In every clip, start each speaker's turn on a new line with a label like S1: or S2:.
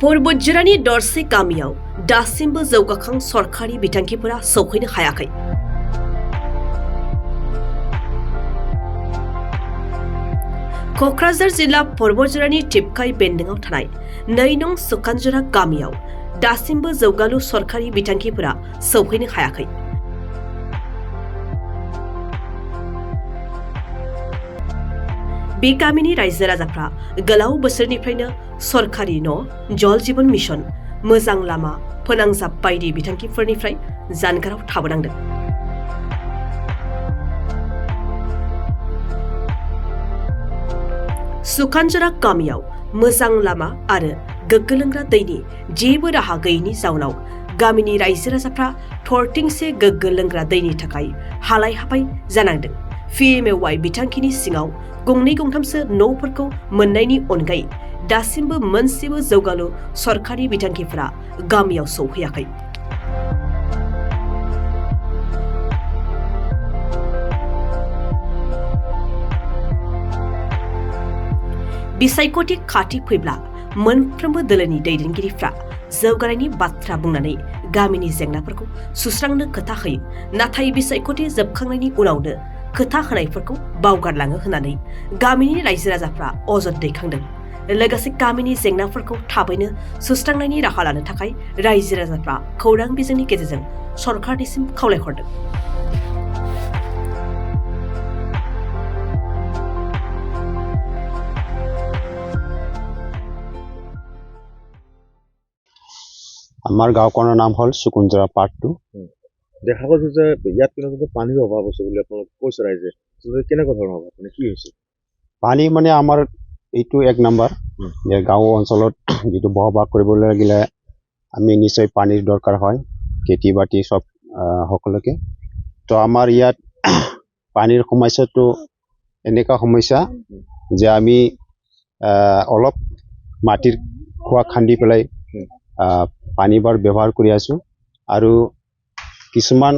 S1: परबतजिरानि दरसे गामियाव दासिमबो जौगाखां सरखारि बिथांखिफोरा सौहैनो हायाखै। क'क्राझार जिल्ला परबतजिरानि टिपकाइ बेन्दोंआव थानाय 2 नं सुखानजरा गामियाव दासिमबो जौगालु सरखारि बिथांखिफोरा सौहैनो हायाखै। बे गामिनि रायजो राजाफ्रा गोलाव बोसोरनिफ्रायनो सरखारि न', जल जीवन मिशन, मोजां लामा, फोनांजाब बायदि बिथांखिफोरनिफ्राय जानगाराव थाबोनांदों। सुखानजरा गामियाव मोजां लामा आरो गोग्गो लोंग्रा दैनि जेबो राहा गैयैनि जाउनाव गामिनि रायजो राजाफ्रा थरथिंसे गोग्गो लोंग्रा दैनि थाखाय हालाय हाफाय जानांदों। PMAY बिथांखिनि सिङाव गंनै गंथामसो न'फोरखौ मोननायनि अनगायै दासिमबो मोनसेबो जौगालु सरखारि बिथांखिफोरा गामियाव सौहैयाखै। बिसायख'थि खाथि फैब्ला मोनफ्रोमबो दोलोनि दैदेनगिरिफ्रा जौगानायनि बाथ्रा बुंनानै गामिनि जेंनाफोरखौ सुस्रांनो खोथा होयो, नाथाय बिसायख'थि जोबखांनायनि उनावनो खोथा होनायफोरखौ बावगारलाङो होननानै गामिनि रायजो राजाफ्रा अजद दैखांदों। लोगोसे गामिनि जेंनाफोरखौ थाबैनो सुस्रांनायनि राहा लानो थाखाय रायजो राजाफ्रा खौरां बिजोंनि गेजेरजों सरकारनिसिम खावलायहरदों।
S2: আমাৰ গাঁওখনৰ নাম হ'ল সুকুঞ্জৰা পাৰ্ট 2।
S3: দেখা গৈছে যে ইয়াত কিন্তু পানীৰ অভাৱ আছে বুলি আপোনালোকে কৈছে ৰাইজে, কেনেকুৱা ধৰণৰ অভাৱ, মানে কি হৈছে?
S2: পানী মানে আমাৰ এইটো 1 নম্বৰ যে গাঁও অঞ্চলত যিটো বসবাস কৰিবলৈ লাগিলে আমি নিশ্চয় পানীৰ দৰকাৰ হয়, খেতি বাতি সব সকলোকে। তো আমাৰ ইয়াত পানীৰ সমস্যাটো এনেকুৱা সমস্যা যে আমি অলপ মাটিৰ খোৱা খান্দি পেলাই পানীবোৰ ব্যৱহাৰ কৰি আছো, আৰু কিছুমান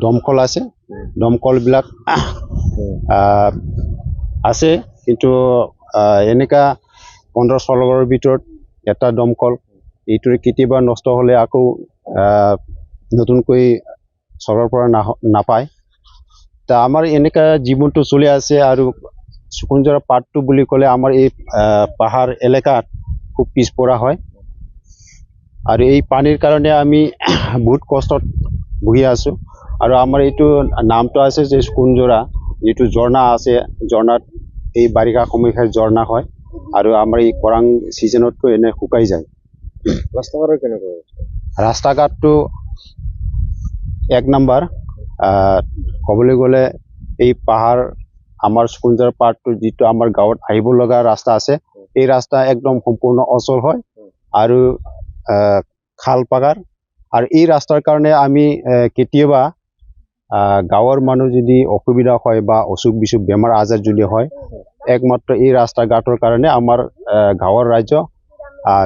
S2: দমকল আছে, দমকলবিলাক আছে, কিন্তু এনেকা 15-16 ভিতৰত এটা দমকল এইটোৰ কেতিয়াবা নষ্ট হ'লে আকৌ নতুনকৈ চৰকাৰৰ পৰা নাপায়। তা আমাৰ এনেকা জীৱনটো চলি আছে। আৰু সুকুঞ্জৰা পাৰ্ট 2 বুলি ক'লে আমাৰ এই পাহাৰ এলেকাত খুব পিছপৰা হয়, আৰু এই পানীৰ কাৰণে আমি বহুত কষ্টত ভুগি আছো। আৰু আমাৰ এইটো নামটো আছে যে সুকুঞ্জৰা, যিটো ঝৰ্ণা আছে, ঝৰ্ণাত এই বাৰিষা সময়ত ঝৰ্ণা হয়, আৰু আমাৰ এই খৰাং ছিজনতকৈ এনে শুকাই যায়।
S3: ৰাস্তা ঘাটৰ কেনেকুৱা?
S2: ৰাস্তা ঘাটটো 1 নম্বৰ ক'বলৈ গ'লে এই পাহাৰ আমাৰ সুকুঞ্জৰা পাৰ্ট 2 যিটো আমাৰ গাঁৱত আহিব লগা ৰাস্তা আছে, এই ৰাস্তা একদম সম্পূৰ্ণ অচল হয়, আৰু খাল পাগাৰ। আৰু এই ৰাস্তাৰ কাৰণে আমি কেতিয়াবা গাঁৱৰ মানুহ যদি অসুবিধা হয় বা অসুখ বিসুখ বেমাৰ আজাৰ যদি হয়, একমাত্ৰ এই ৰাস্তা ঘাটৰ কাৰণে আমাৰ গাঁৱৰ ৰাজ্য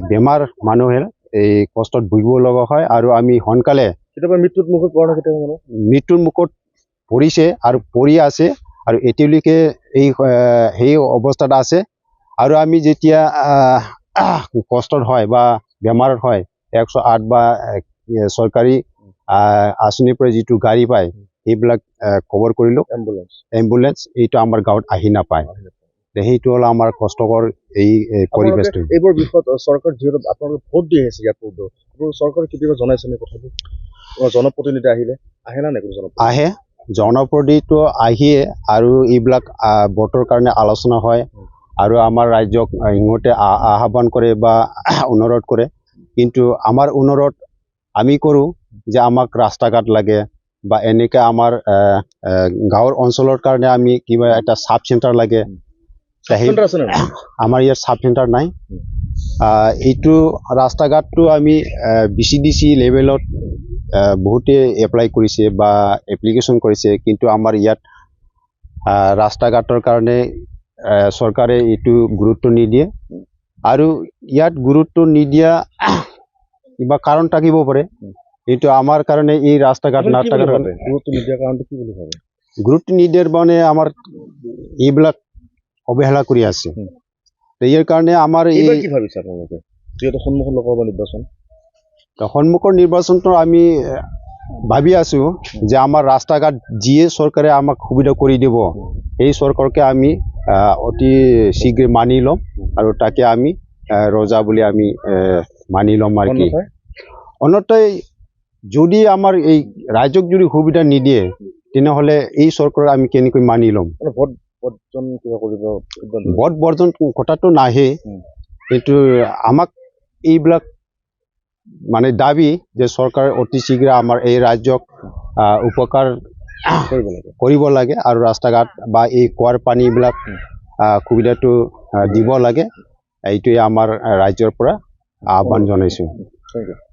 S2: বেমাৰ মানুহে এই কষ্টত ভুগিব লগা হয়, আৰু আমি সোনকালে
S3: কেতিয়াবা মৃত্যুৰ মুখত পৰা নাই, কেতিয়াবা
S2: মৃত্যুৰ মুখত পৰিছে আৰু পৰি আছে, আৰু এতিয়ালৈকে সেই অৱস্থাত আছে। আৰু আমি যেতিয়া কষ্টত হয় বা বেমাৰত হয়, 108 বা চৰকাৰী আঁচনিৰ পৰা যিটো গাড়ী পায় সেইবিলাক খবৰ কৰিলোঁ, এম্বুলেন্স এইটো আমাৰ গাঁৱত আহি নাপায়। সেইটো হ'ল আমাৰ কষ্টকৰ এই পৰিৱেশটো।
S3: এইবোৰ বিষয়ত চৰকাৰ যিহেতু আপোনালোকে ভোট দি আহিছে, ইয়াত চৰকাৰে কেতিয়াবা জনাইছে নে কথাটো? জনপ্ৰতিনিধি আহে না নাই?
S2: আহে, জনপ্ৰতিনিধি আহিয়ে, আৰু এইবিলাক ভোটৰ কাৰণে আলোচনা হয়, আৰু আমাৰ ৰাজ্যক সিহঁতে আহ্বান কৰে বা অনুৰোধ কৰে। কিন্তু আমাৰ অনুৰোধ আমি কৰোঁ যে আমাক ৰাস্তা ঘাট লাগে, বা এনেকৈ আমাৰ গাঁৱৰ অঞ্চলৰ কাৰণে আমি কিবা এটা সাব চেণ্টাৰ লাগে। আমাৰ ইয়াত সাব চেণ্টাৰ নাই। এইটো ৰাস্তা ঘাটটো আমি BCDC লেভেলত বহুতে এপ্লাই কৰিছে বা এপ্লিকেশ্যন কৰিছে, কিন্তু আমাৰ ইয়াত ৰাস্তা ঘাটৰ কাৰণে চৰকাৰে এইটো গুৰুত্ব নিদিয়ে। আৰু ইয়াত গুৰুত্ব নিদিয়া কিবা কাৰণ থাকিব পাৰে, এইটো আমাৰ কাৰণে এই ৰাস্তা ঘাট নাথাকাৰ কাৰণে
S3: গুৰুত্ব নিদিয়াৰ কাৰণটো কি বুলি ভাবে?
S2: গুৰুত্ব নিদিয়াৰ মানে আমাৰ এইবিলাক অৱহেলা কৰি আছে। ইয়াৰ কাৰণে আমাৰ
S3: এইবাৰ কি ভাবিছে আপোনালোকে? যিহেতু সন্মুখত লোকসভা নিৰ্বাচন
S2: তো সন্মুখৰ নিৰ্বাচনটো আমি ভাবি আছো যে আমাৰ ৰাস্তা ঘাট যিয়ে চৰকাৰে আমাক সুবিধা কৰি দিব এই চৰকাৰকে আমি অতি শীঘ্ৰে মানি ল'ম আৰু তাকে আমি ৰজা বুলি আমি মানি ল'ম আৰু কি
S3: অন্যথায়
S2: অন্যথায় যদি আমাৰ এই ৰাজ্যক যদি সুবিধা নিদিয়ে তেনেহ'লে এই চৰকাৰক আমি কেনেকৈ মানি ল'ম
S3: মানে ভোট বৰ্জন কিবা কৰিব সিদ্ধান্ত লৈছে।
S2: ভোট বৰ্জন কথাটো নাহে কিন্তু আমাক এইবিলাক মানে দাবী যে চৰকাৰে অতি শীঘ্ৰে আমাৰ এই ৰাজ্যক উপকাৰ
S3: কৰিব লাগে
S2: কৰিব লাগে আৰু ৰাস্তা ঘাট বা এই কুঁৱাৰ পানীবিলাক সুবিধাটো দিব লাগে এইটোৱে আমাৰ ৰাজ্যৰ পৰা আহ্বান জনাইছোঁ
S3: থেংক ইউ